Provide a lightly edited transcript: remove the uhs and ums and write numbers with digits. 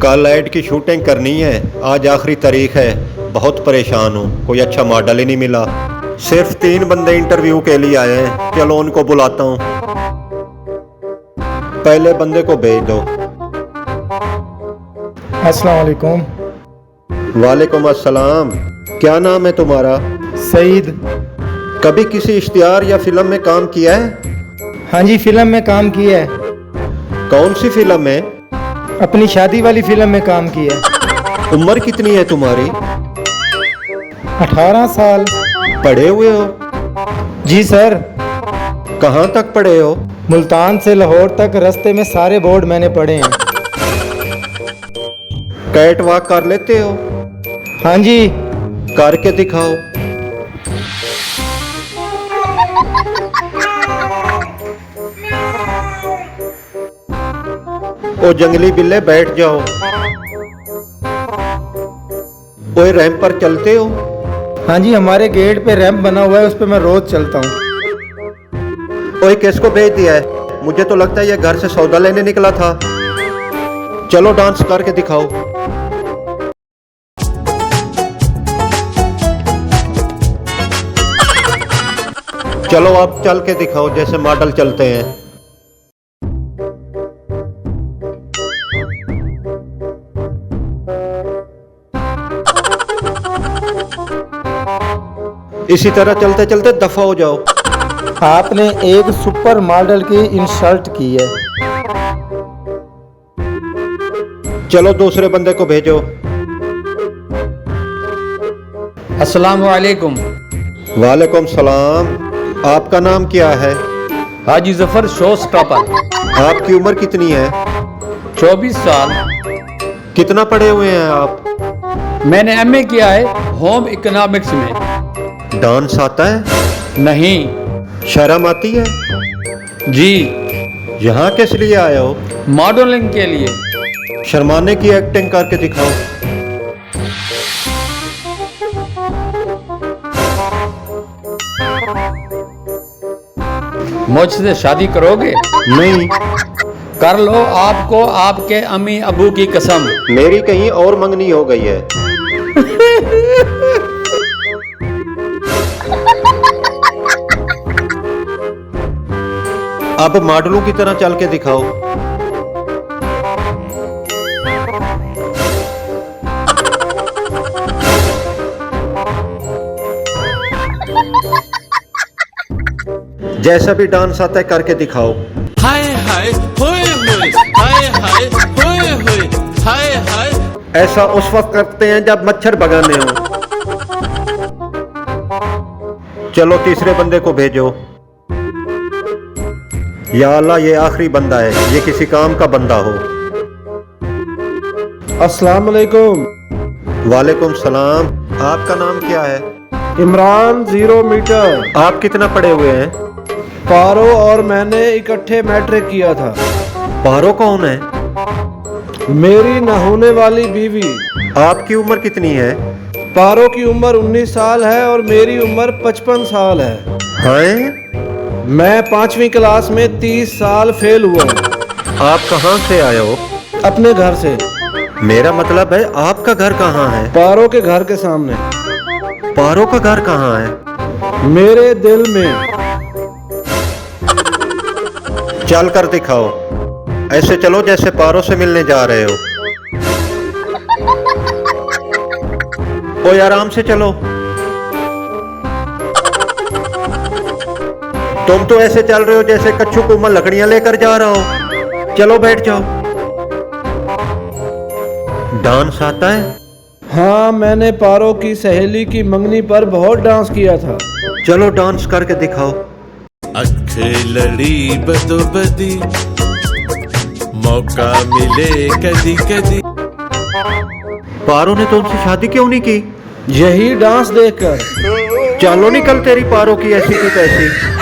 कल ऐड की शूटिंग करनी है, आज आखिरी तारीख है। बहुत परेशान हूँ, कोई अच्छा मॉडल ही नहीं मिला। सिर्फ 3 बंदे इंटरव्यू के लिए आए हैं, चलो उनको बुलाता हूँ। पहले बंदे को भेज दो। अस्सलाम वालेकुम। वालेकुम अस्सलाम। क्या नाम है तुम्हारा? सईद। कभी किसी इश्तिहार या फिल्म में काम किया है? हाँ जी, फिल्म में काम किया है। कौन सी फिल्म में? अपनी शादी वाली फिल्म में काम किया है। उम्र कितनी है तुम्हारी? 18 साल। पढ़े हुए हो? जी सर। कहाँ तक पढ़े हो? मुल्तान से लाहौर तक रास्ते में सारे बोर्ड मैंने पढ़े हैं। कैट वॉक कर लेते हो? हाँ जी। करके दिखाओ। ओ जंगली बिल्ले बैठ जाओ। ओए रैंप पर चलते हो? हाँ जी, हमारे गेट पे रैंप बना हुआ है, उस पे मैं रोज चलता हूँ। ओए किसको भेज दिया है? मुझे तो लगता है ये घर से सौदा लेने निकला था। चलो डांस करके दिखाओ। चलो आप चल के दिखाओ जैसे मॉडल चलते हैं। इसी तरह चलते चलते दफा हो जाओ। आपने एक सुपर मॉडल की इंसल्ट की है। चलो दूसरे बंदे को भेजो। अस्सलाम वालेकुम। वालेकुम सलाम। आपका नाम क्या है? हाजी जफर शो स्टॉपर। आपकी उम्र कितनी है? 24 साल। कितना पढ़े हुए हैं आप? मैंने एमए किया है होम इकोनॉमिक्स में। डांस आता है? नहीं। शर्म आती है? जी। यहाँ किस लिए आए हो? मॉडलिंग के लिए। शर्माने की एक्टिंग करके दिखाओ। मुझसे शादी करोगे? नहीं। कर लो, आपको आपके अम्मी अबू की कसम। मेरी कहीं और मंगनी हो गई है। अब मॉडलों की तरह चल के दिखाओ। जैसा भी डांस आता है करके दिखाओ। हाय हाय होए होए, हाय हाय होए होए, हाय हाय। ऐसा उस वक्त करते हैं जब मच्छर भगाने हो। चलो तीसरे बंदे को भेजो। या अल्लाह, ये आखिरी बंदा है, ये किसी काम का बंदा हो। अस्सलाम वालेकुम। वालेकुम सलाम। आपका नाम क्या है? इमरान 0 मीटर। आप कितना पढ़े हुए हैं? पारो और मैंने इकट्ठे मैट्रिक किया था। पारो कौन है? मेरी न होने वाली बीवी। आपकी उम्र कितनी है? पारो की उम्र 19 साल है और मेरी उम्र 55 साल है। हैं? मैं 5वीं क्लास में 30 साल फेल हुआ हूँ। आप कहाँ से आए हो? अपने घर से। मेरा मतलब है आपका घर कहाँ है? पारो के घर के सामने। पारो का घर कहाँ है? मेरे दिल में। चल कर दिखाओ। ऐसे चलो जैसे पारो से मिलने जा रहे हो। ओए आराम से चलो। तुम तो ऐसे चल रहे हो जैसे कच्छू कुम्मा लकड़ियां लेकर जा रहा हो। चलो बैठ जाओ। डांस आता है? हाँ, मैंने पारो की सहेली की मंगनी पर बहुत डांस किया था। चलो डांस करके दिखाओ। अखे लड़ी बदो बदी, मौका मिले कदी कदी। पारो ने तो उनसे शादी क्यों नहीं की? यही डांस देखकर। चलो निकल, तेरी पारो की ऐसी की तैसी।